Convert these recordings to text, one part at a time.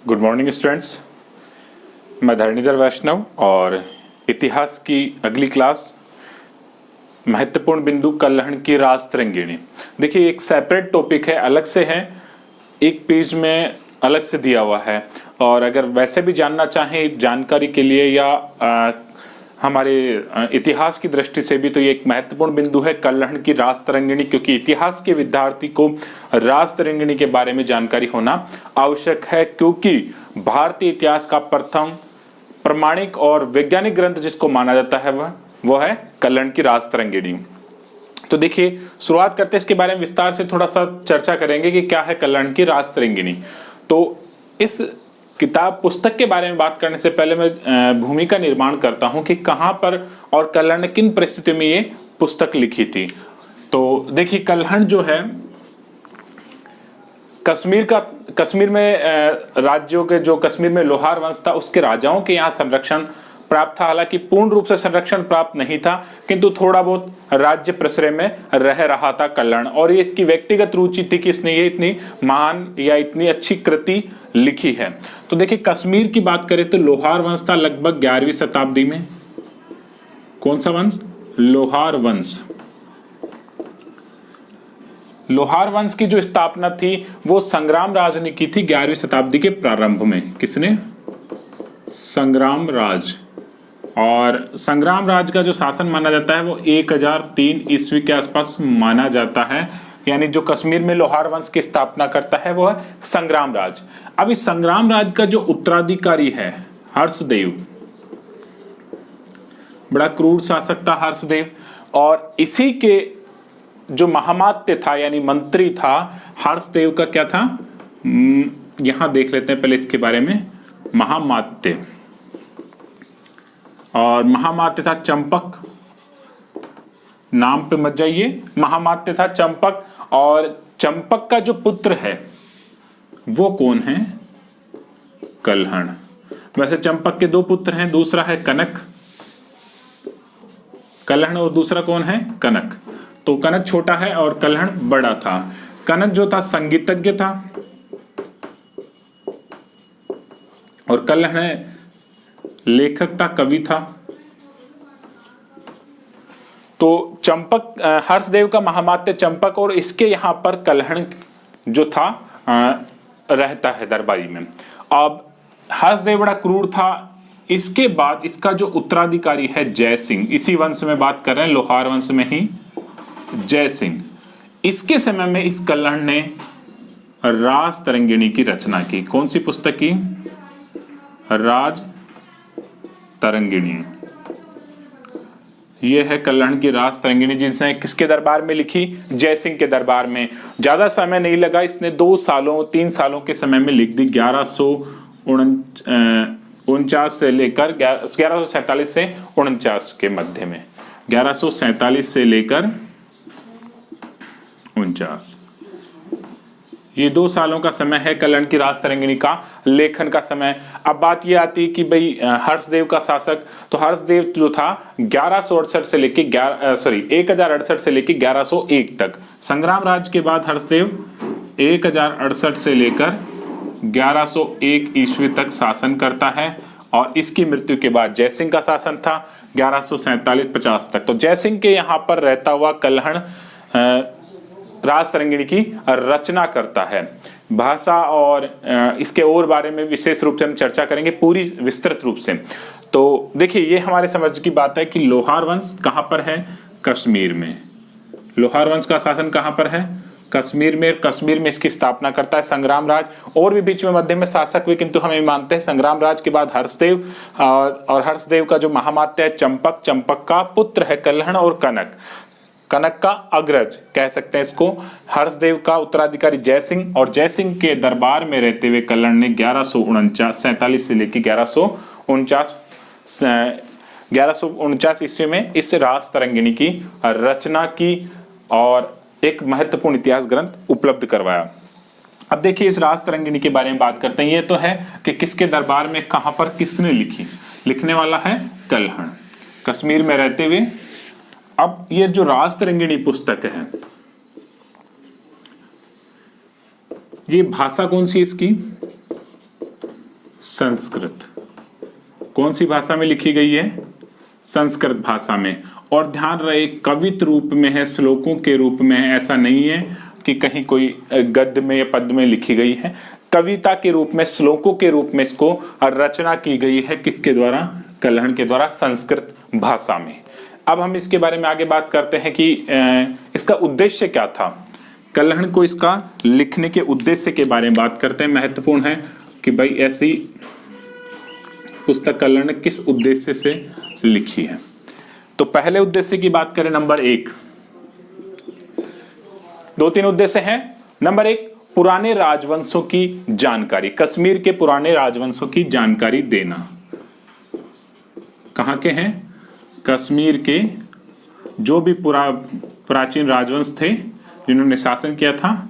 Good morning students. मैं धरणीधर वैष्णव और इतिहास की अगली क्लास महत्वपूर्ण बिंदु कल्हण की राज तरंगिणी। देखिए एक सेपरेट टॉपिक है, अलग से है, एक पेज में अलग से दिया हुआ है। और अगर वैसे भी जानना चाहें जानकारी के लिए या हमारे इतिहास की दृष्टि से भी, तो ये एक महत्वपूर्ण बिंदु है कल्हण की राज तरंगिणी, क्योंकि इतिहास के विद्यार्थी को राज तरंगिणी के बारे में जानकारी होना आवश्यक है, क्योंकि भारतीय इतिहास का प्रथम प्रमाणिक और वैज्ञानिक ग्रंथ जिसको माना जाता है वह है कल्हण की राज तरंगिणी। तो देखिए शुरुआत करते हैं, इसके बारे में विस्तार से थोड़ा सा चर्चा करेंगे कि क्या है कल्हण की राज तरंगिणी। तो इस किताब पुस्तक के बारे में बात करने से पहले मैं भूमि का निर्माण करता हूं कि कहां पर और कल्हण ने किन परिस्थितियों में ये पुस्तक लिखी थी। तो देखिए कल्हण जो है कश्मीर में राज्यों के, जो कश्मीर में लोहार वंश था उसके राजाओं के यहाँ संरक्षण प्राप्त था। हालांकि पूर्ण रूप से संरक्षण प्राप्त नहीं था, किंतु थोड़ा बहुत राज्य प्रश्रय में रह रहा था कल्हण। और ये इसकी व्यक्तिगत रुचि थी कि इसने ये इतनी महान या इतनी अच्छी कृति लिखी है। तो देखिए कश्मीर की बात करें तो लोहार वंश था लगभग 11वीं शताब्दी में। कौन सा वंश? लोहार वंश। लोहार वंश की जो स्थापना थी वो संग्राम राज ने की थी 11वीं शताब्दी के प्रारंभ में। किसने? संग्राम राज। और संग्राम राज का जो शासन माना जाता है वो 1003 ईस्वी के आसपास माना जाता है। यानी जो कश्मीर में लोहार वंश की स्थापना करता है वो है संग्राम राज। अब इस संग्राम राज का जो उत्तराधिकारी है हर्षदेव, बड़ा क्रूर शासक था हर्षदेव। और इसी के जो महामात्य था यानी मंत्री था हर्षदेव का, क्या था यहां देख लेते हैं पहले इसके बारे में। महामात्य, और महामात्य था चंपक। नाम पे मत जाइए, महामात्य था चंपक। और चंपक का जो पुत्र है वो कौन है? कल्हण। वैसे चंपक के दो पुत्र हैं, दूसरा है कनक, कल्हण, और दूसरा कौन है? कनक। तो कनक छोटा है और कल्हण बड़ा था। कनक जो था संगीतज्ञ था और कल्हण लेखक था, कवि था। तो चंपक, हर्षदेव का महामात्य चंपक और इसके यहां पर कल्हण जो था रहता है दरबारी में। अब हर्षदेव बड़ा क्रूर था। इसके बाद इसका जो उत्तराधिकारी है जय सिंह, इसी वंश में बात कर रहे हैं, लोहार वंश में ही जय सिंह। इसके समय में इस कल्हण ने राज तरंगिणी की रचना की। कौन सी पुस्तक की? राज तरंगिणी। यह है कल्हण की राज तरंगिणी, जिसने किसके दरबार में लिखी? जय सिंह के दरबार में। ज्यादा समय नहीं लगा, इसने 3 सालों के समय में लिख दी। 1149 से लेकर 1147 से 49 के मध्य में, 1147 से लेकर 49, ये 2 सालों का समय है कल्हण की राज तरंगिणी का लेखन का समय। अब बात ये आती है कि भाई हर्षदेव का शासक, तो हर्षदेव जो था 1168 से लेके 1068 से लेके 1101 तक। संग्राम राज के बाद हर्षदेव 1068 से लेकर 1101 ईस्वी तक शासन करता है। और इसकी मृत्यु के बाद जयसिंह का शासन था 1147-50 तक। तो जयसिंह के यहाँ पर रहता हुआ कल्हण राज तरंगिणी की रचना करता है। भाषा और इसके और बारे में विशेष रूप से हम चर्चा करेंगे पूरी विस्तृत रूप से। तो देखिए ये हमारे समझ की बात है कि लोहार वंश कहां पर है? कश्मीर में। लोहार वंश का शासन कहां पर है? कश्मीर में। कश्मीर में इसकी स्थापना करता है संग्राम राज। और भी बीच में मध्य में शासक हुए, किंतु हम ये मानते हैं संग्राम राज के बाद हर्षदेव, और हर्षदेव का जो महामात्य है चंपक, चंपक का पुत्र है कल्हण, और कनक, कनक का अग्रज कह सकते हैं इसको। हर्षदेव का उत्तराधिकारी जयसिंह, और जयसिंह के दरबार में रहते हुए कल्हण ने 1147 से लेकर 1149 ईस्वी में इस राज तरंगिणी की रचना की और एक महत्वपूर्ण इतिहास ग्रंथ उपलब्ध करवाया। अब देखिए इस राज तरंगिणी के बारे में बात करते हैं। ये तो है कि किसके दरबार में, कहां पर, किसने लिखी। लिखने वाला है कल्हण, कश्मीर में रहते हुए। अब ये जो राज तरंगिणी पुस्तक है, ये भाषा कौन सी इसकी? संस्कृत। कौन सी भाषा में लिखी गई है? संस्कृत भाषा में। और ध्यान रहे कवित रूप में है, श्लोकों के रूप में है, ऐसा नहीं है कि कहीं कोई गद्य में या पद्य में लिखी गई है। कविता के रूप में, श्लोकों के रूप में इसको रचना की गई है। किसके द्वारा? कल्हण के द्वारा, संस्कृत भाषा में। अब हम इसके बारे में आगे बात करते हैं कि इसका उद्देश्य क्या था। कल्हण को इसका लिखने के उद्देश्य के बारे में बात करते हैं। महत्वपूर्ण है कि भाई ऐसी पुस्तक कल्हण ने किस उद्देश्य से लिखी है। तो पहले उद्देश्य की बात करें, नंबर 1, 2-3 उद्देश्य हैं। नंबर 1, पुराने राजवंशों की जानकारी, कश्मीर के पुराने राजवंशों की जानकारी देना। कहां के हैं? कश्मीर के जो भी प्राचीन राजवंश थे जिन्होंने शासन किया था,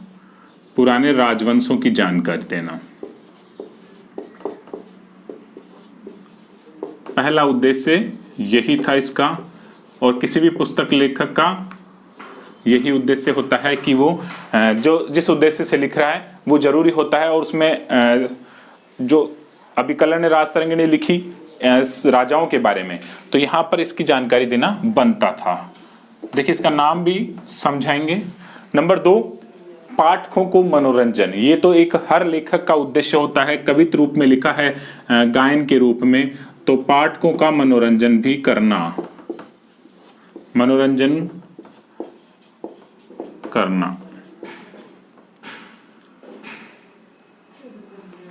पुराने राजवंशों की जानकारी देना। पहला उद्देश्य यही था इसका। और किसी भी पुस्तक लेखक का यही उद्देश्य होता है कि वो जो जिस उद्देश्य से लिख रहा है वो जरूरी होता है। और उसमें जो अभी कल्हण ने राज तरंगिणी लिखी राजाओं के बारे में, तो यहाँ पर इसकी जानकारी देना बनता था। देखिए इसका नाम भी समझाएंगे। नंबर 2, पाठकों को मनोरंजन। ये तो एक हर लेखक का उद्देश्य होता है। कवित रूप में लिखा है, गायन के रूप में, तो पाठकों का मनोरंजन भी करना, मनोरंजन करना,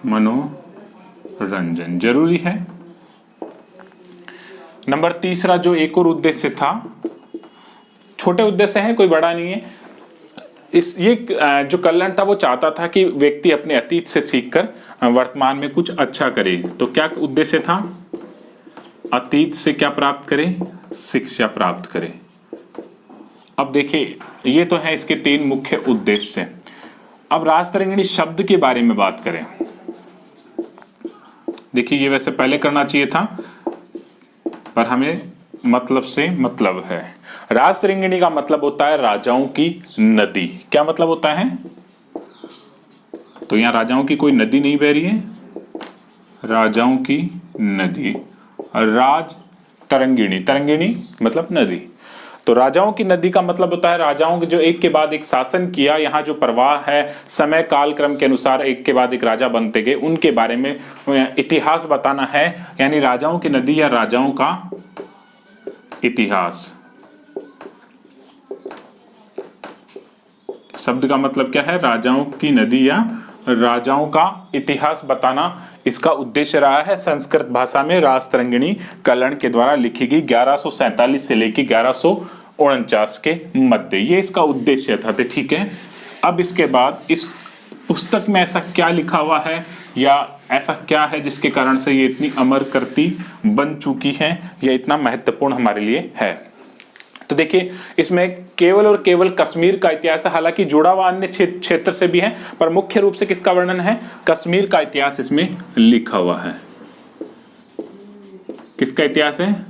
मनोरंजन जरूरी है। नंबर 3 जो एक और उद्देश्य था, छोटे उद्देश्य है, कोई बड़ा नहीं है। ये जो कल्हण था वो चाहता था कि व्यक्ति अपने अतीत से सीखकर वर्तमान में कुछ अच्छा करे। तो क्या उद्देश्य था? अतीत से क्या प्राप्त करे? शिक्षा प्राप्त करे। अब देखिए ये तो है इसके 3 मुख्य उद्देश्य। अब राज तरंगिणी शब्द के बारे में बात करें। देखिए ये वैसे पहले करना चाहिए था, पर हमें मतलब से मतलब है। राज तरंगिणी का मतलब होता है राजाओं की नदी। क्या मतलब होता है? तो यहां राजाओं की कोई नदी नहीं बह रही है, राजाओं की नदी। राज तरंगिणी, तरंगिणी मतलब नदी। तो राजाओं की नदी का मतलब होता है राजाओं के जो एक के बाद एक शासन किया। यहाँ जो प्रवाह है, समय काल क्रम के अनुसार एक के बाद एक राजा बनते गए, उनके बारे में इतिहास बताना है। यानी राजाओं की नदी या राजाओं का इतिहास। शब्द का मतलब क्या है? राजाओं की नदी या राजाओं का इतिहास बताना इसका उद्देश्य रहा है। संस्कृत भाषा में राज तरंगिणी कल्हण के द्वारा लिखी गई 1147 से लेकर 1149 के मध्य, ये इसका उद्देश्य था। तो ठीक है, अब इसके बाद इस पुस्तक में ऐसा क्या लिखा हुआ है या ऐसा क्या है जिसके कारण से ये इतनी अमर कृति बन चुकी है या इतना महत्वपूर्ण हमारे लिए है। तो देखिए इसमें केवल और केवल कश्मीर का इतिहास है, हालांकि जुड़ा हुआ अन्य क्षेत्र से भी है, पर मुख्य रूप से किसका वर्णन है? कश्मीर का इतिहास इसमें लिखा हुआ है। किसका इतिहास है?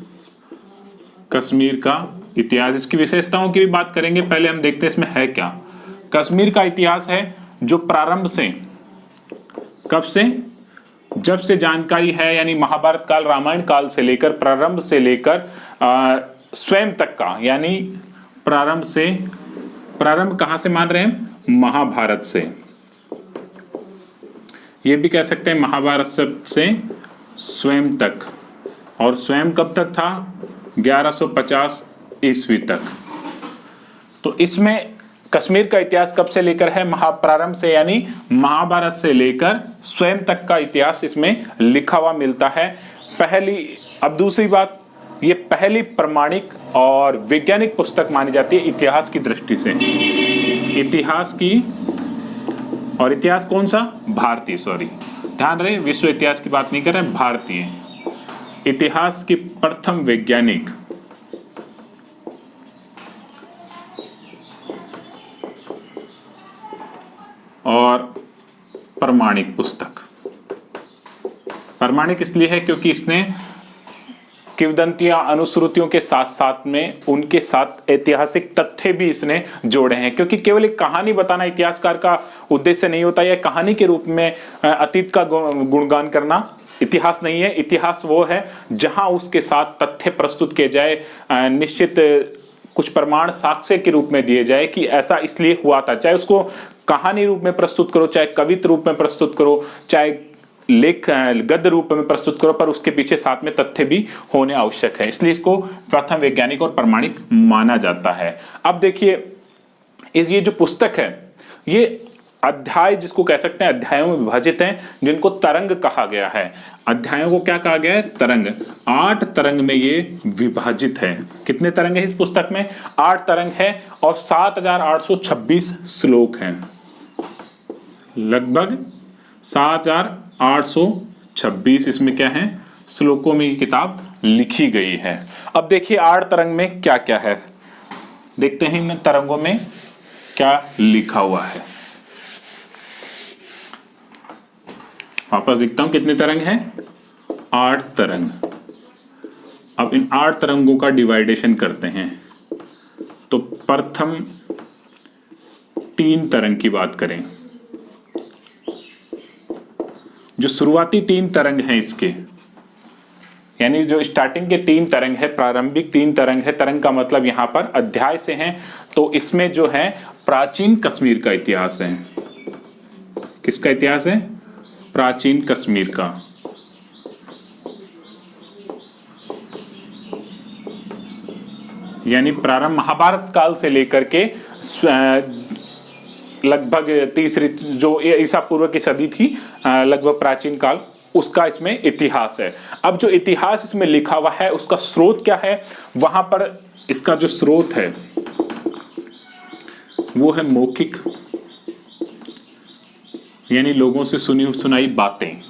कश्मीर का इतिहास। इसकी विशेषताओं की भी बात करेंगे, पहले हम देखते हैं इसमें है क्या। कश्मीर का इतिहास है जो प्रारंभ से, कब से? जब से जानकारी है, यानी महाभारत काल, रामायण काल से लेकर, प्रारंभ से लेकर स्वयं तक का, यानी प्रारंभ से, प्रारंभ कहां से मान रहे हैं? महाभारत से। ये भी कह सकते हैं महाभारत से स्वयं तक। और स्वयं कब तक था? 1150 ईस्वी तक। तो इसमें कश्मीर का इतिहास कब से लेकर है? महाप्रारंभ से, यानी महाभारत से लेकर स्वयं तक का इतिहास इसमें लिखा हुआ मिलता है। पहली, अब दूसरी बात, ये पहली प्रमाणिक और वैज्ञानिक पुस्तक मानी जाती है इतिहास की दृष्टि से। इतिहास की, और इतिहास कौन सा? भारतीय, सॉरी ध्यान रहे, विश्व इतिहास की बात नहीं कर रहे, भारतीय इतिहास की प्रथम वैज्ञानिक और प्रमाणिक पुस्तक। प्रमाणिक इसलिए है क्योंकि इसने किंवदंतियां अनुश्रुतियों के साथ साथ में उनके साथ ऐतिहासिक तथ्य भी इसने जोड़े हैं, क्योंकि केवल एक कहानी बताना इतिहासकार का उद्देश्य नहीं होता, या कहानी के रूप में अतीत का गुणगान करना इतिहास नहीं है। इतिहास वो है जहां उसके साथ तथ्य प्रस्तुत किए जाए, निश्चित कुछ प्रमाण साक्ष्य के रूप में दिए जाए कि ऐसा इसलिए हुआ था। चाहे उसको कहानी रूप में प्रस्तुत करो, चाहे कवित रूप में प्रस्तुत करो, चाहे लेख गद्य रूप में प्रस्तुत करो, पर उसके पीछे साथ में तथ्य भी होने आवश्यक है। इसलिए इसको प्रथम वैज्ञानिक और प्रमाणिक माना जाता है। अब देखिए, ये जो पुस्तक है, ये अध्याय जिसको कह सकते हैं अध्यायों में विभाजित हैं, जिनको तरंग कहा गया है। अध्यायों को क्या कहा गया है? तरंग। 8 तरंग में ये विभाजित है। कितने तरंग है इस पुस्तक में? 8 तरंग है और 7826 श्लोक हैं। लगभग 7826 इसमें क्या है? श्लोकों में ये किताब लिखी गई है। अब देखिए 8 तरंग में क्या क्या है, देखते हैं इन तरंगों में क्या लिखा हुआ है। वापस दिखता हूं कितने तरंग हैं? 8 तरंग। अब इन 8 तरंगों का डिवाइडेशन करते हैं। तो प्रथम 3 तरंग की बात करें, जो शुरुआती 3 तरंग हैं इसके, यानी जो स्टार्टिंग के 3 तरंग है, प्रारंभिक 3 तरंग है, तरंग का मतलब यहां पर अध्याय से है, तो इसमें जो है प्राचीन कश्मीर का इतिहास है। किसका इतिहास है? प्राचीन कश्मीर का। यानी प्रारंभ महाभारत काल से लेकर के लगभग तीसरी जो ईसा पूर्व की सदी थी, लगभग प्राचीन काल, उसका इसमें इतिहास है। अब जो इतिहास इसमें लिखा हुआ है उसका स्रोत क्या है? वहां पर इसका जो स्रोत है वो है मौखिक, यानी लोगों से सुनी सुनाई बातें।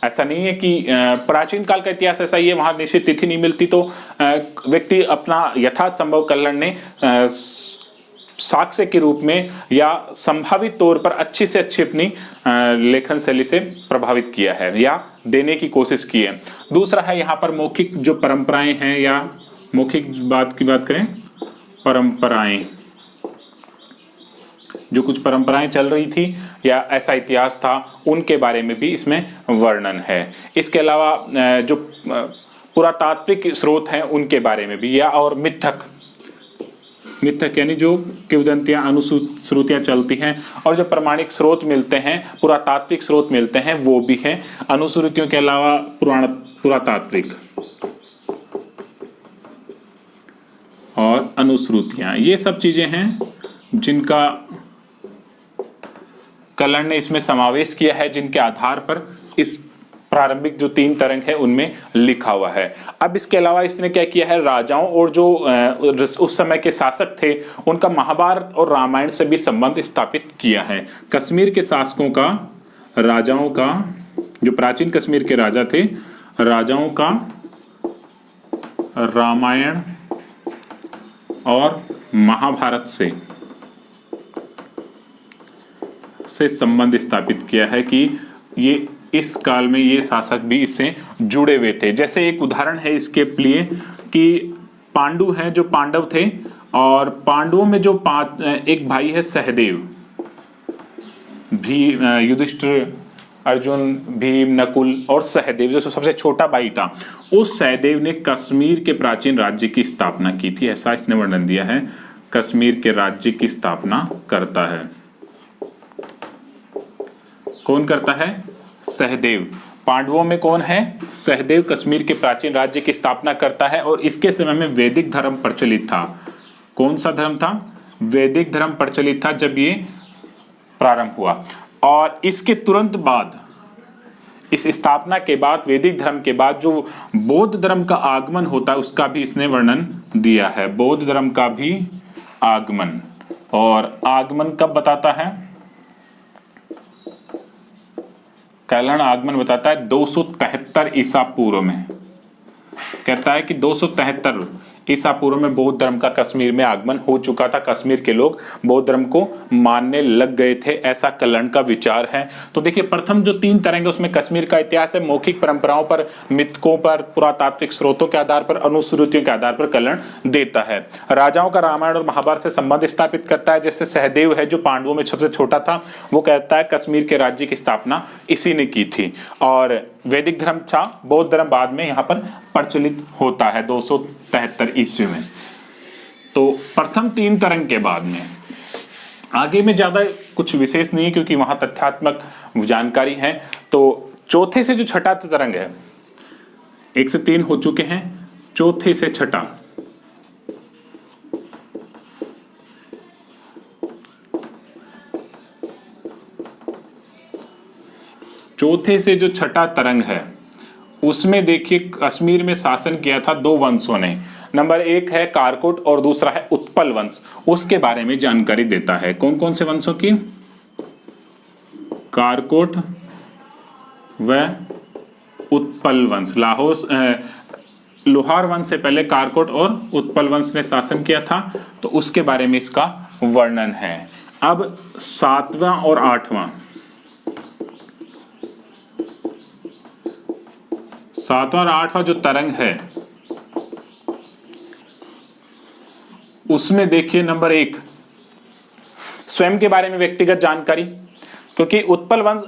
ऐसा नहीं है कि प्राचीन काल का इतिहास ऐसा ही है, वहां निश्चित तिथि नहीं मिलती तो व्यक्ति अपना यथासंभव कल्याण ने साक्ष्य के रूप में या संभावित तौर पर अच्छी से अच्छी अपनी लेखन शैली से प्रभावित किया है या देने की कोशिश की है। दूसरा है यहाँ पर मौखिक जो परंपराएं हैं, या मौखिक बात की बात करें, परंपराएं, जो कुछ परंपराएं चल रही थी या ऐसा इतिहास था, उनके बारे में भी इसमें वर्णन है। इसके अलावा जो पुरातात्विक स्रोत हैं उनके बारे में भी, या और मिथक यानी जो किंवदंतियां अनुश्रुतियां चलती हैं, और जो प्रमाणिक स्रोत मिलते हैं, पुरातात्विक स्रोत मिलते हैं, वो भी हैं। अनुश्रुतियों के अलावा पुरातात्विक और अनुश्रुतियां, ये सब चीजें हैं जिनका कल्याण ने इसमें समावेश किया है, जिनके आधार पर इस प्रारंभिक जो 3 तरंग है उनमें लिखा हुआ है। अब इसके अलावा इसने क्या किया है? राजाओं और जो उस समय के शासक थे उनका महाभारत और रामायण से भी संबंध स्थापित किया है। कश्मीर के शासकों का, राजाओं का, जो प्राचीन कश्मीर के राजा थे, राजाओं का रामायण और महाभारत से संबंध स्थापित किया है कि ये इस काल में ये शासक भी इससे जुड़े हुए थे। जैसे एक उदाहरण है इसके लिए कि पांडु हैं, जो पांडव थे, और पांडवों में जो एक भाई है सहदेव, युधिष्ठिर, अर्जुन, भीम, नकुल और सहदेव जो सबसे छोटा भाई था, उस सहदेव ने कश्मीर के प्राचीन राज्य की स्थापना की थी। ऐसा इसने वर्णन दिया है, कश्मीर के राज्य की स्थापना करता है। कौन करता है? सहदेव। पांडवों में कौन है? सहदेव कश्मीर के प्राचीन राज्य की स्थापना करता है, और इसके समय में वैदिक धर्म प्रचलित था। कौन सा धर्म था? वैदिक धर्म प्रचलित था जब ये प्रारंभ हुआ। और इसके तुरंत बाद, इस स्थापना के बाद, वैदिक धर्म के बाद जो बौद्ध धर्म का आगमन होता है उसका भी इसने वर्णन दिया है। बौद्ध धर्म का भी आगमन, और आगमन कब बताता है? कल्याण आगमन बताता है 273 ईसा पूर्व में। कहता है कि 273 ईसा पूर्व में बौद्ध धर्म का कश्मीर में आगमन हो चुका था। कश्मीर के लोग बौद्ध धर्म को मानने लग गए थे, ऐसा कल्हण का विचार है। तो देखिए प्रथम जो 3 तरंग है उसमें कश्मीर का इतिहास है, मौखिक परंपराओं पर, मिथकों पर, पुरातात्विक स्रोतों के आधार पर, अनुश्रुतियों के आधार पर कल्हण देता है। राजाओं का रामायण और महाभारत से संबंध स्थापित करता है। जैसे सहदेव है जो पांडवों में सबसे छोटा था, वो कहता है कश्मीर के राज्य की स्थापना इसी ने की थी। और वैदिक धर्म था, बौद्ध धर्म बाद में यहाँ पर प्रचलित होता है 273 ईस्वी में। तो प्रथम 3 तरंग के बाद में आगे में ज्यादा कुछ विशेष नहीं है क्योंकि वहां तथ्यात्मक जानकारी है। तो चौथे से जो छठा तरंग है, 1 से 3 हो चुके हैं, चौथे से छठा चौथे से जो छठा तरंग है उसमें देखिए कश्मीर में शासन किया था 2 वंशों ने। नंबर 1 है कारकोट और दूसरा है उत्पल वंश। उसके बारे में जानकारी देता है। कौन कौन से वंशों की? कारकोट व उत्पल वंश। लोहार वंश से पहले कारकोट और उत्पल वंश ने शासन किया था, तो उसके बारे में इसका वर्णन है। अब 7वां और 8वां, 7वां और 8वां जो तरंग है उसमें देखिए नंबर 1 स्वयं के बारे में व्यक्तिगत जानकारी, क्योंकि उत्पल वंश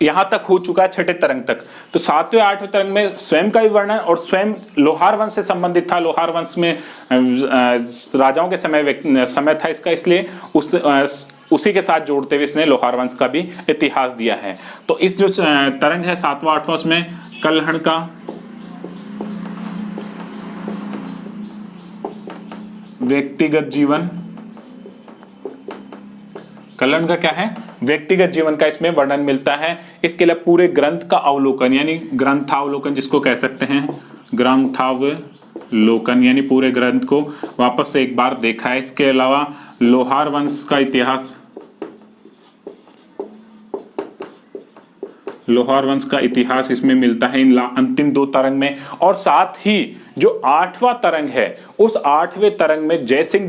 यहां तक हो चुका है छठे तरंग तक। तो 7वें 8वें तरंग में स्वयं का भी वर्णन, और स्वयं लोहार वंश से संबंधित था। लोहार वंश में राजाओं के समय था इसका, इसलिए उसी के साथ जोड़ते हुए इसने लोहार वंश का भी इतिहास दिया है। तो इस जो तरंग है 7वां 8वां, उसमें कल्हण का व्यक्तिगत जीवन, कल्हण का क्या है? व्यक्तिगत जीवन का इसमें वर्णन मिलता है। इसके लिए पूरे ग्रंथ का अवलोकन, यानी ग्रंथावलोकन जिसको कह सकते हैं, ग्रंथावलोकन यानी पूरे ग्रंथ को वापस से एक बार देखा है। इसके अलावा लोहार वंश का इतिहास, लोहार वंश का इतिहास इसमें मिलता है इन अंतिम 2 तरंग में। और साथ ही जो 8वां तरंग है, उस 8वें तरंग में जयसिंह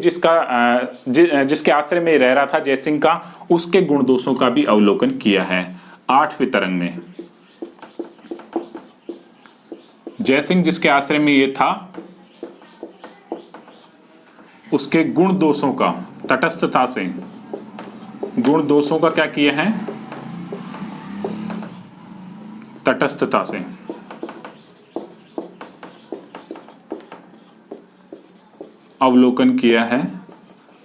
जिसके आश्रय में रह रहा था जयसिंह का, उसके गुण दोषों का भी अवलोकन किया है। 8वें तरंग में जयसिंह जिसके आश्रय में ये था, उसके गुण दोषों का, तटस्थता से गुण दोषों का क्या किया है? तटस्थता से अवलोकन किया है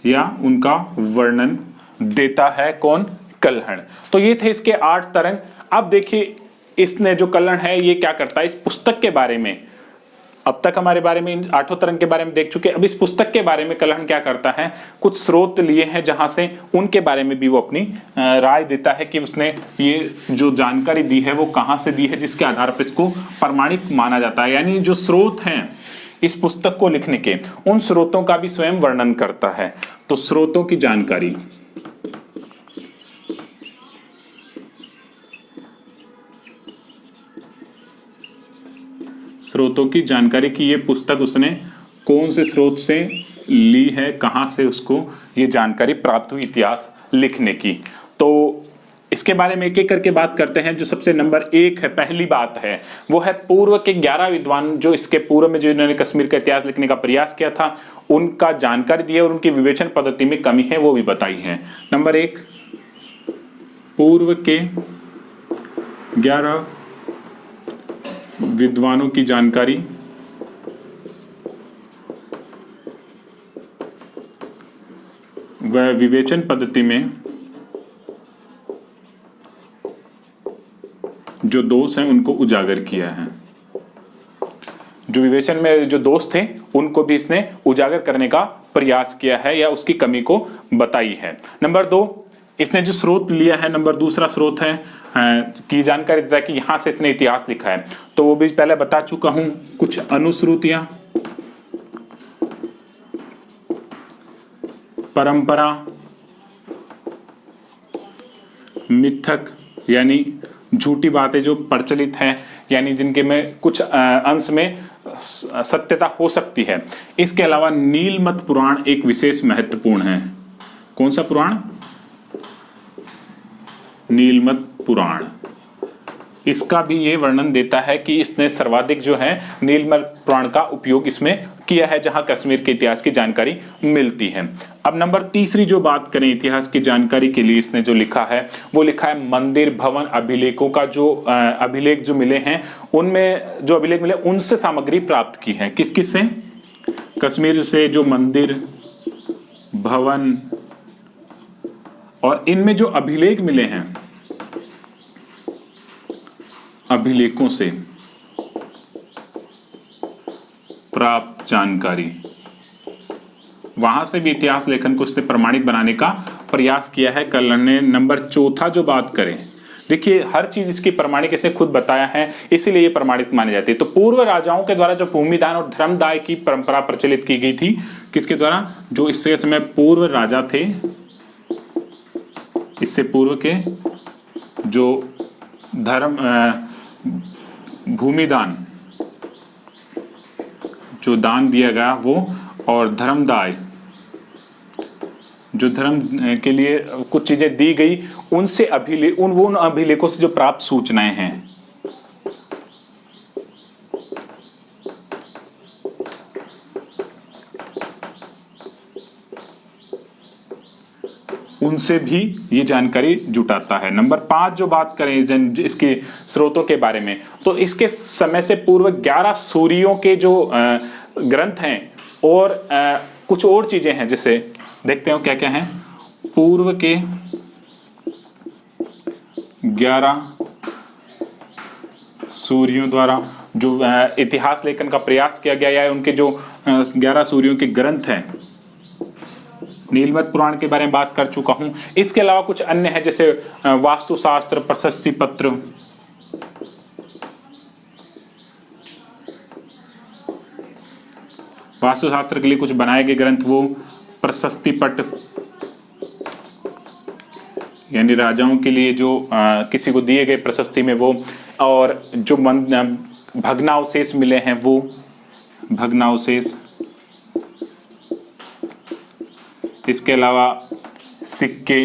या उनका वर्णन देता है। कौन? कल्हण। तो ये थे इसके 8 तरंग। अब देखिए इसने जो कल्हण है ये क्या करता है, इस पुस्तक के बारे में, अब तक हमारे बारे में इन 8 तरंग के बारे में देख चुके। अब इस पुस्तक के बारे में कल्हण क्या करता है, कुछ स्रोत लिए हैं जहां से उनके बारे में भी वो अपनी राय देता है कि उसने ये जो जानकारी दी है वो कहां से दी है, जिसके आधार पर इसको प्रमाणिक माना जाता है। यानी जो स्रोत हैं इस पुस्तक को लिखने के, उन स्रोतों का भी स्वयं वर्णन करता है। तो स्रोतों की जानकारी, स्रोतों की जानकारी की ये पुस्तक उसने कौन से स्रोत से ली है, कहां से उसको ये जानकारी प्राप्त हुई इतिहास लिखने की। तो इसके बारे में एक एक करके बात करते हैं। जो सबसे नंबर 1 है, पहली बात है, वो है पूर्व के 11 विद्वान जो इसके पूर्व में जो इन्होंने कश्मीर का इतिहास लिखने का प्रयास किया था, उनका जानकारी दी है और उनकी विवेचन पद्धति में कमी है वो भी बताई है। नंबर 1, पूर्व के 11 विद्वानों की जानकारी, वह विवेचन पद्धति में जो दोष हैं उनको उजागर किया है। जो विवेचन में जो दोष थे उनको भी इसने उजागर करने का प्रयास किया है या उसकी कमी को बताई है। नंबर 2, इसने जो स्रोत लिया है, नंबर दूसरा स्रोत है की जानकारी देता है कि यहां से इसने इतिहास लिखा है। तो वो भी पहले बता चुका हूं, कुछ अनुश्रुतियां, परंपरा, मिथक यानी झूठी बातें जो प्रचलित हैं, यानी जिनके में कुछ अंश में सत्यता हो सकती है। इसके अलावा नीलमत पुराण एक विशेष महत्वपूर्ण है। कौन सा पुराण? नीलमत पुराण। इसका भी ये वर्णन देता है कि इसने सर्वाधिक जो है नीलमत पुराण का उपयोग इसमें किया है, जहां कश्मीर के इतिहास की जानकारी मिलती है। अब नंबर तीसरी जो बात करें इतिहास की जानकारी के लिए, इसने जो लिखा है वो लिखा है मंदिर भवन अभिलेखों का जो अभिलेख जो मिले हैं, उनमें जो अभिलेख मिले उनसे सामग्री प्राप्त की है। किस किस से? कश्मीर से जो मंदिर भवन और इनमें जो अभिलेख मिले हैं, अभिलेखों से प्राप्त जानकारी, वहां से भी इतिहास लेखन को उसने प्रमाणित बनाने का प्रयास किया है कल्हण ने। नंबर चौथा जो बात करें, देखिए हर चीज इसकी प्रमाणिक इसने खुद बताया है, इसीलिए ये प्रमाणित मानी जाती है। तो पूर्व राजाओं के द्वारा जो भूमिदान और धर्मदाय की परंपरा प्रचलित की गई थी, किसके द्वारा? जो इससे समय पूर्व राजा थे, इससे पूर्व के जो धर्म भूमिदान जो दान दिया गया वो, और धर्मदाय जो धर्म के लिए कुछ चीजें दी गई, उनसे उन अभिलेखों से जो प्राप्त सूचनाएं हैं, उनसे भी ये जानकारी जुटाता है। नंबर 5 जो बात करें इसके स्रोतों के बारे में, तो इसके समय से पूर्व 11 सूरियों के जो ग्रंथ हैं और कुछ और चीजें हैं, जैसे देखते हो क्या क्या है। पूर्व के 11 सूरियों द्वारा जो इतिहास लेखन का प्रयास किया गया है, उनके जो 11 सूरियों के ग्रंथ हैं, नीलमत पुराण के बारे में बात कर चुका हूं। इसके अलावा कुछ अन्य है, जैसे वास्तुशास्त्र, प्रशस्ति पत्र, वास्तुशास्त्र के लिए कुछ बनाए गए ग्रंथ, वो प्रशस्ति पट, यानी राजाओं के लिए जो किसी को दिए गए प्रशस्ति में वो, और जो भग्नावशेष मिले हैं वो भग्नावशेष। इसके अलावा सिक्के,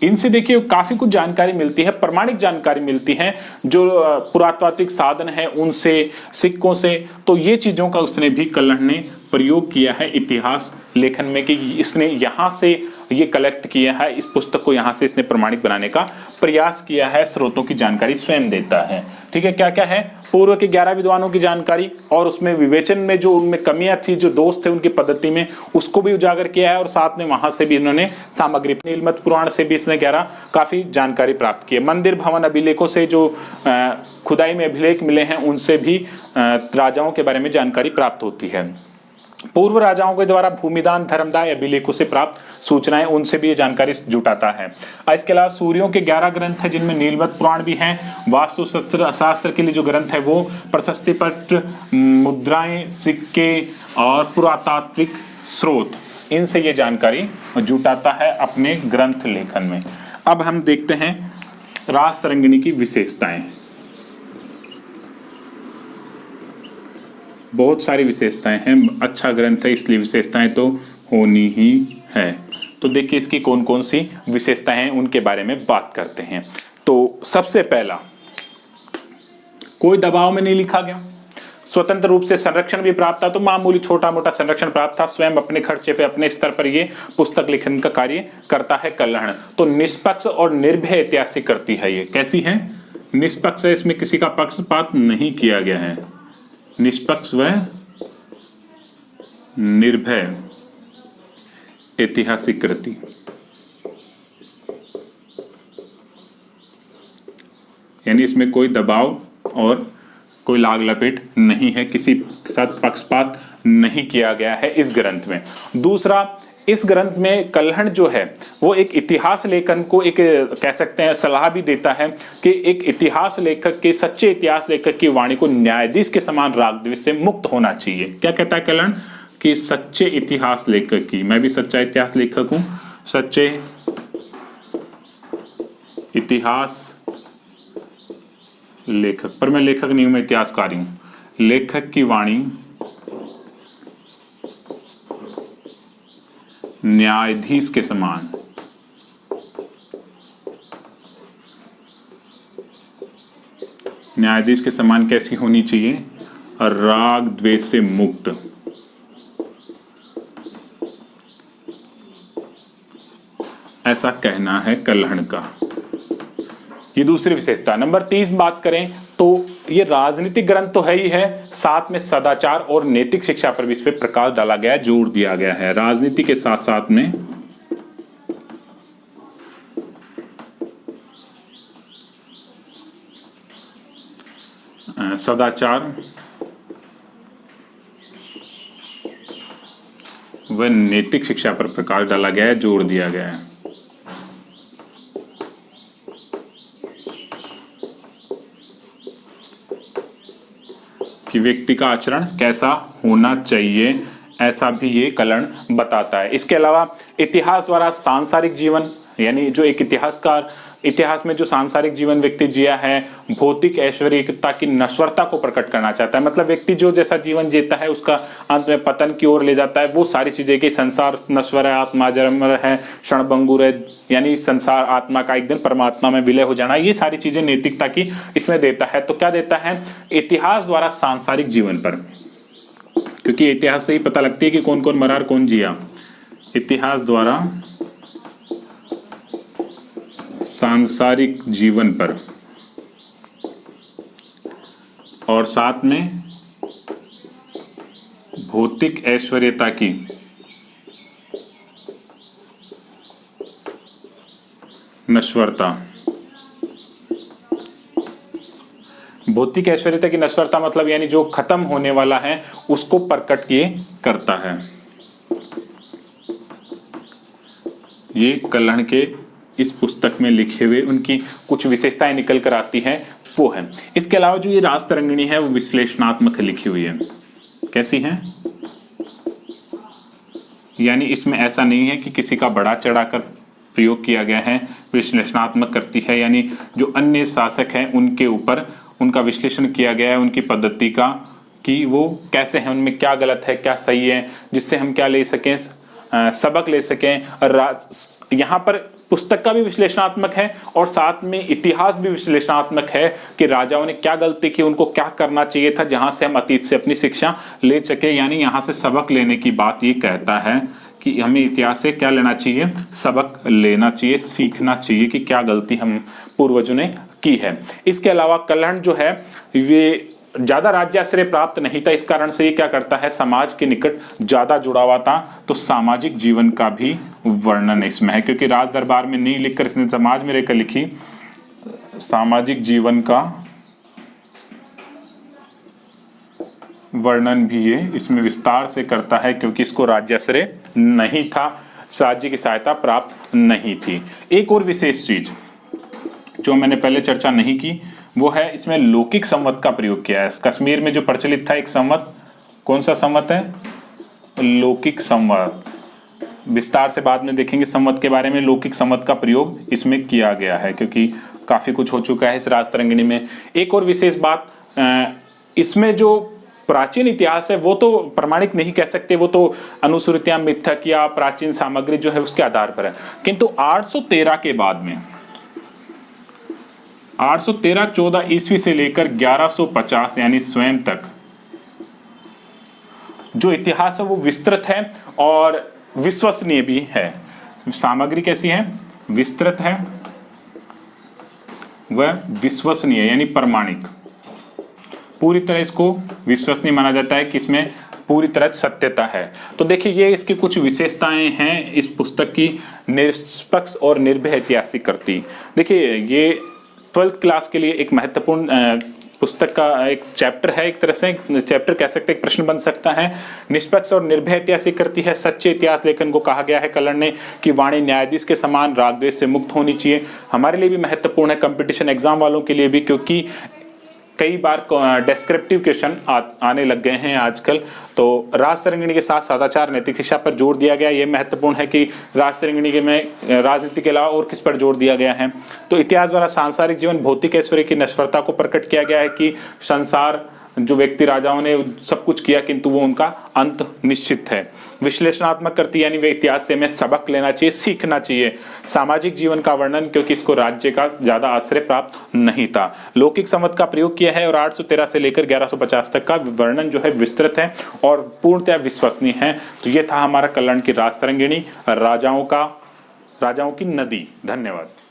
इनसे देखिए काफी कुछ जानकारी मिलती है, प्रमाणिक जानकारी मिलती है, जो पुरातात्विक साधन है उनसे, सिक्कों से। तो ये चीजों का उसने भी कल्हण ने प्रयोग किया है इतिहास लेखन में, कि इसने यहाँ से ये कलेक्ट किया है, इस पुस्तक को यहाँ से इसने प्रमाणिक बनाने का प्रयास किया है, स्रोतों की जानकारी स्वयं देता है। ठीक है, क्या क्या है? पूर्व के 11 विद्वानों की जानकारी, और उसमें विवेचन में जो उनमें कमियां थी, जो दोष थे उनकी पद्धति में, उसको भी उजागर किया है, और साथ में वहां से भी इन्होंने सामग्री, नीलमत पुराण से भी इसने 11 काफी जानकारी प्राप्त की है। मंदिर भवन अभिलेखों से जो खुदाई में अभिलेख मिले हैं, उनसे भी राजाओं के बारे में जानकारी प्राप्त होती है। पूर्व राजाओं के द्वारा भूमिदान, धर्मदाय अभिलेखों से प्राप्त सूचनाएं, उनसे भी ये जानकारी जुटाता है। इसके अलावा सूर्यों के 11 ग्रंथ हैं, जिनमें नीलमत पुराण भी हैं। वास्तु शास्त्र के लिए जो ग्रंथ है वो प्रशस्ति पत्र, मुद्राएं, सिक्के और पुरातात्विक स्रोत, इनसे ये जानकारी जुटाता है अपने ग्रंथ लेखन में। अब हम देखते हैं राजतरंगिणी की विशेषताएं। बहुत सारी विशेषताएं हैं, अच्छा ग्रंथ है इसलिए विशेषताएं तो होनी ही है। तो देखिए इसकी कौन कौन सी विशेषताएं हैं, उनके बारे में बात करते हैं। तो सबसे पहला, कोई दबाव में नहीं लिखा गया, स्वतंत्र रूप से संरक्षण भी प्राप्त था। तो मामूली छोटा मोटा संरक्षण प्राप्त था, स्वयं अपने खर्चे पे अपने स्तर पर ये पुस्तक लेखन का कार्य करता है कल्हण। तो निष्पक्ष और निर्भय ऐतिहासिक करती है। ये कैसी है? निष्पक्ष है, इसमें किसी का पक्षपात नहीं किया गया है, निष्पक्ष व निर्भय ऐतिहासिक कृति। यानी इसमें कोई दबाव और कोई लाग लपेट नहीं है, किसी के साथ पक्षपात नहीं किया गया है इस ग्रंथ में। दूसरा, इस ग्रंथ में कल्हण जो है वो एक इतिहास लेखन को एक कह सकते हैं सलाह भी देता है कि एक इतिहास लेखक के, सच्चे इतिहास लेखक की वाणी को न्यायाधीश के समान राग द्वेष से मुक्त होना चाहिए। क्या कहता है कल्हण? कि सच्चे इतिहास लेखक की, मैं भी सच्चा इतिहास लेखक हूं, सच्चे इतिहास लेखक, पर मैं लेखक नहीं हूं, मैं इतिहासकारी हूं। लेखक की वाणी न्यायाधीश के समान, न्यायाधीश के समान कैसी होनी चाहिए? राग द्वेष से मुक्त। ऐसा कहना है कल्हण का। ये दूसरी विशेषता। नंबर 30 बात करें तो ये राजनीतिक ग्रंथ तो है ही है, साथ में सदाचार और नैतिक शिक्षा पर भी इस पे प्रकाश डाला गया है, जोर दिया गया है। राजनीति के साथ साथ में सदाचार व नैतिक शिक्षा पर प्रकाश डाला गया है, जोर दिया गया है। कि व्यक्ति का आचरण कैसा होना चाहिए, ऐसा भी ये कल्हण बताता है। इसके अलावा इतिहास द्वारा सांसारिक जीवन, यानी जो एक इतिहासकार इतिहास में जो सांसारिक जीवन व्यक्ति जिया है, भौतिक ऐश्वर्यता की नश्वरता को प्रकट करना चाहता है। मतलब व्यक्ति जो जैसा जीवन जीता है उसका अंत में पतन की ओर ले जाता है। वो सारी चीजें कि संसार नश्वर है, आत्मा जन्मर है, क्षणभंगुर है, यानी संसार आत्मा का एक दिन परमात्मा में विलय हो जाना, ये सारी चीजें नैतिकता की इसमें देता है। तो क्या देता है? इतिहास द्वारा सांसारिक जीवन पर, क्योंकि इतिहास से ही पता लगती है कि कौन कौन मरा और कौन जिया। इतिहास द्वारा सांसारिक जीवन पर और साथ में भौतिक ऐश्वर्यता की नश्वरता। भौतिक ऐश्वर्यता की नश्वरता मतलब यानी जो खत्म होने वाला है उसको प्रकट किए करता है। ये कल्हण के इस पुस्तक में लिखे हुए उनकी कुछ विशेषताएं निकल कर आती हैं, वो है। इसके अलावा जो ये रास तरंगिणी है वो विश्लेषणात्मक लिखी हुई है। कैसी है? यानी इसमें ऐसा नहीं है कि किसी का बड़ा चढ़ाकर प्रयोग किया गया है, विश्लेषणात्मक करती है। यानी जो अन्य शासक हैं उनके ऊपर उनका विश्लेषण किया गया है, उनकी पद्धति का, कि वो कैसे हैं, उनमें क्या गलत है क्या सही है, जिससे हम क्या ले सकें, सबक ले सकें। यहाँ पर पुस्तक का भी विश्लेषणात्मक है और साथ में इतिहास भी विश्लेषणात्मक है कि राजाओं ने क्या गलती की, उनको क्या करना चाहिए था, जहां से हम अतीत से अपनी शिक्षा ले सके। यानी यहाँ से सबक लेने की बात ये कहता है कि हमें इतिहास से क्या लेना चाहिए, सबक लेना चाहिए, सीखना चाहिए कि क्या गलती हम पूर्वजों ने की है। इसके अलावा कल्हण जो है ये ज्यादा राज्याश्रय प्राप्त नहीं था, इस कारण से ये क्या करता है, समाज के निकट ज्यादा जुड़ा हुआ था। तो सामाजिक जीवन का भी वर्णन इसमें है, क्योंकि राज दरबार में नहीं लिखकर इसने समाज में रहकर लिखी। सामाजिक जीवन का वर्णन भी ये इसमें विस्तार से करता है, क्योंकि इसको राज्याश्रय नहीं था, राज्य की सहायता प्राप्त नहीं थी। एक और विशेष चीज जो मैंने पहले चर्चा नहीं की वो है, इसमें लौकिक संवत का प्रयोग किया है। कश्मीर में जो प्रचलित था एक संवत, कौन सा संवत है? लौकिक संवत। विस्तार से बाद में देखेंगे संवत के बारे में। लौकिक संवत का प्रयोग इसमें किया गया है, क्योंकि काफी कुछ हो चुका है इस राज तरंगिणी में। एक और विशेष बात, इसमें जो प्राचीन इतिहास है वो तो प्रमाणिक नहीं कह सकते, वो तो अनुश्रुतियां, मिथक या प्राचीन सामग्री जो है उसके आधार पर है। किंतु 813 के बाद में 813-14 ईस्वी से लेकर 1150 यानी स्वयं तक जो इतिहास है वो विस्तृत है और विश्वसनीय भी है। सामग्री कैसी है? विस्तृत है वह विश्वसनीय यानी प्रमाणिक। पूरी तरह इसको विश्वसनीय माना जाता है कि इसमें पूरी तरह सत्यता है। तो देखिए ये इसकी कुछ विशेषताएं हैं इस पुस्तक की, निष्पक्ष और निर्भय ऐतिहासिक करती। देखिए ये 12th क्लास के लिए एक महत्वपूर्ण पुस्तक का एक चैप्टर है, एक तरह से चैप्टर कह सकते हैं, एक प्रश्न बन सकता है। निष्पक्ष और निर्भय ऐतिहासिक करती है। सच्चे इतिहास लेखन को कहा गया है कल्हण ने कि वाणी न्यायाधीश के समान राग द्वेष से मुक्त होनी चाहिए। हमारे लिए भी महत्वपूर्ण है, कंपटीशन एग्जाम वालों के लिए भी, क्योंकि कई बार डेस्क्रिप्टिव क्वेश्चन आने लग गए हैं आजकल। तो राज तरंगिणी के साथ सदाचार नैतिक शिक्षा पर जोर दिया गया। ये महत्वपूर्ण है कि राज तरंगिणी के में राजनीति के अलावा और किस पर जोर दिया गया है। तो इतिहास द्वारा सांसारिक जीवन भौतिक ऐश्वर्य की नश्वरता को प्रकट किया गया है कि संसार जो व्यक्ति राजाओं ने सब कुछ किया किंतु वो उनका अंत निश्चित है। विश्लेषणात्मक करती यानी वे इतिहास से हमें सबक लेना चाहिए, सीखना चाहिए। सामाजिक जीवन का वर्णन, क्योंकि इसको राज्य का ज्यादा आश्रय प्राप्त नहीं था। लौकिक संवत का प्रयोग किया है और 813 से लेकर 1150 तक का वर्णन जो है विस्तृत है और पूर्णतः विश्वसनीय है। तो ये था हमारा कल्याण की राज तरंगिणी, राजाओं की नदी। धन्यवाद।